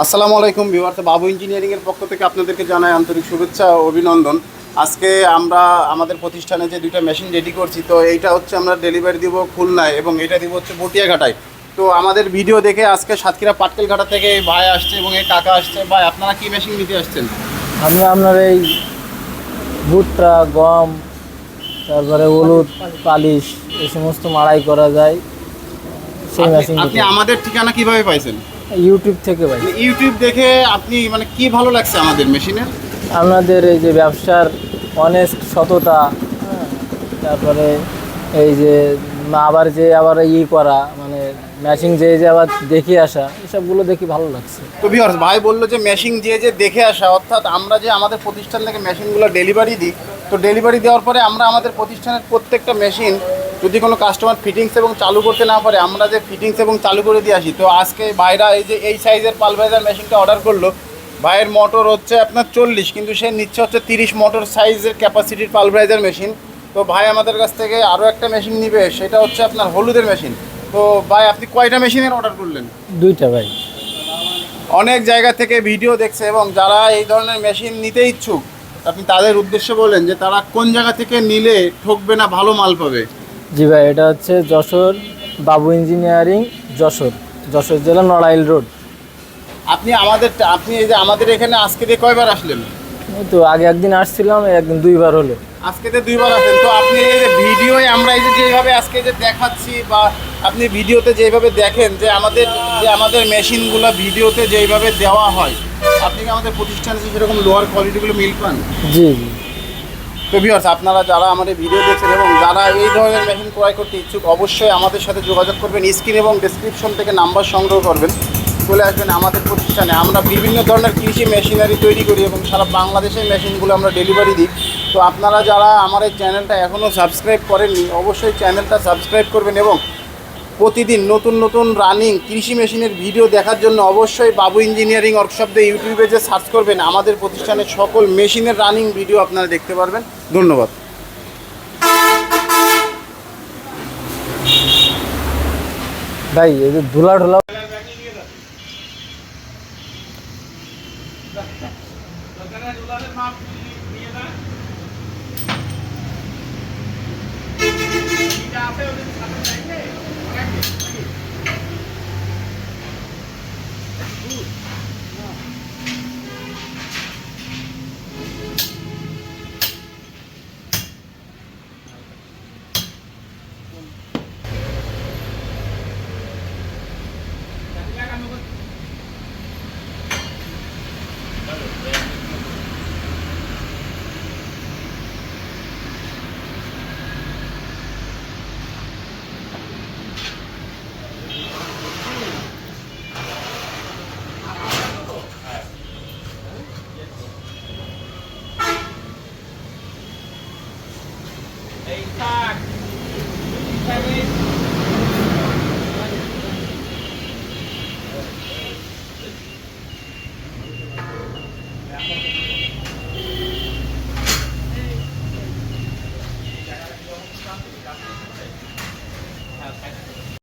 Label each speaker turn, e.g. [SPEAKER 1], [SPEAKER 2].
[SPEAKER 1] আসসালামু আলাইকুম ভিউয়ার্স, বাবু ইঞ্জিনিয়ারিং এর পক্ষ থেকে আপনাদেরকে জানাই আন্তরিক শুভেচ্ছা ও অভিনন্দন। আজকে আমরা আমাদের প্রতিষ্ঠানে যে দুইটা মেশিন রেডি করছি, তো এইটা হচ্ছে আমরা ডেলিভারি দিব খুলনায় এবং এটা দিব হচ্ছে বটিয়াঘাটায়। তো আমাদের ভিডিও দেখে আজকে সাতক্ষীরা পাটকেলঘাটা থেকে এই ভাই আসছে এবং এই কাকা আসছে। ভাই, আপনারা কি মেশিন নিতে আসছেন?
[SPEAKER 2] আমি আপনার এই ভুট্টা, গম, তারপরে হলুদ, পালিশ এই সমস্ত মাড়াই করা যায় সেই মেশিন।
[SPEAKER 1] আপনি আমাদের ঠিকানা কিভাবে পাইছেন?
[SPEAKER 2] ইউটিউব থেকে ভাই।
[SPEAKER 1] ইউটিউব দেখে আপনি কি ভালো লাগছে আমাদের মেশিনের?
[SPEAKER 2] আপনাদের এই যে ব্যবসার অনেস্ট সততা, হ্যাঁ, তারপরে এই যে আবার করা মানে মেশিন যে আবার দেখে আসা, এসবগুলো দেখি ভালো লাগছে।
[SPEAKER 1] তো ভিউয়ার্স, ভাই বললো যে মেশিন যে দেখে আসা, অর্থাৎ আমরা যে আমাদের প্রতিষ্ঠান থেকে মেশিনগুলো ডেলিভারি দিই, তো ডেলিভারি দেওয়ার পরে আমরা আমাদের প্রতিষ্ঠানের প্রত্যেকটা মেশিন যদি কোনো কাস্টমার ফিটিংস এবং চালু করতে না পারে, আমরা যে ফিটিংস এবং চালু করে দিয়ে আসি। তো আজকে ভাইরা এই যে এই সাইজের পালভাইজার মেশিনটা অর্ডার করলো। ভাইয়ের মোটর হচ্ছে আপনার 40, কিন্তু সে নিচ্ছে হচ্ছে 30 মোটর সাইজের ক্যাপাসিটির পালভাইজার মেশিন। তো ভাই আমাদের কাছ থেকে আরও একটা মেশিন নিবে, সেটা হচ্ছে আপনার হলুদের মেশিন। তো ভাই, আপনি কয়টা মেশিনের অর্ডার করলেন?
[SPEAKER 2] দুইটা ভাই।
[SPEAKER 1] অনেক জায়গা থেকে ভিডিও দেখছে এবং যারা এই ধরনের মেশিন নিতে ইচ্ছুক, আপনি তাদের উদ্দেশ্যে বলেন যে তারা কোন জায়গা থেকে নিলে ঠকবে না, ভালো মাল পাবে।
[SPEAKER 2] জি ভাই, এটা হচ্ছে যশোর বাবু ইঞ্জিনিয়ারিং, যশোর জেলা নড়াইল রোড।
[SPEAKER 1] আপনি এই যে আমাদের এখানে আজকে দিয়ে কয়বার আসলেন?
[SPEAKER 2] এই তো আগে একদিন আসছিলাম, একদিন দুইবার হলো।
[SPEAKER 1] আজকে দিয়ে দুইবার আসেন। তো আপনি এই যে ভিডিওয়ে আমরা এই যে যেভাবে আজকে যে দেখাচ্ছি, বা আপনি ভিডিওতে যেভাবে দেখেন যে আমাদের মেশিনগুলো ভিডিওতে যেইভাবে দেওয়া হয়, আপনি কি আমাদের প্রতিষ্ঠানে সেরকম লোয়ার কোয়ালিটিগুলো মিল পান?
[SPEAKER 2] জি জি।
[SPEAKER 1] তো ভিউয়ার্স, আপনারা যারা আমাদের ভিডিও দেখছেন এবং যারা এই ধরনের মেশিন ক্রয় করতে ইচ্ছুক, অবশ্যই আমাদের সাথে যোগাযোগ করবেন। স্ক্রিন এবং ডেসক্রিপশন থেকে নাম্বার সংগ্রহ করবেন, চলে আসবেন আমাদের প্রতিষ্ঠানে। আমরা বিভিন্ন ধরনের কৃষি মেশিনারি তৈরি করি এবং সারা বাংলাদেশের মেশিনগুলো আমরা ডেলিভারি দিই। তো আপনারা যারা আমার এই চ্যানেলটা এখনও সাবস্ক্রাইব করেননি, অবশ্যই চ্যানেলটা সাবস্ক্রাইব করবেন এবং প্রতিদিন নতুন নতুন রানিং কৃষি মেশিনের ভিডিও দেখার জন্য অবশ্যই বাবু ইঞ্জিনিয়ারিং ওয়ার্কশপ দিয়ে ইউটিউবে যে সার্চ করবেন, আমাদের প্রতিষ্ঠানের সকল মেশিনের রানিং ভিডিও আপনারা দেখতে পারবেন। ধন্যবাদ।
[SPEAKER 2] ভাই, এই যে ধুলা ঢোলা
[SPEAKER 3] Hey, Todd.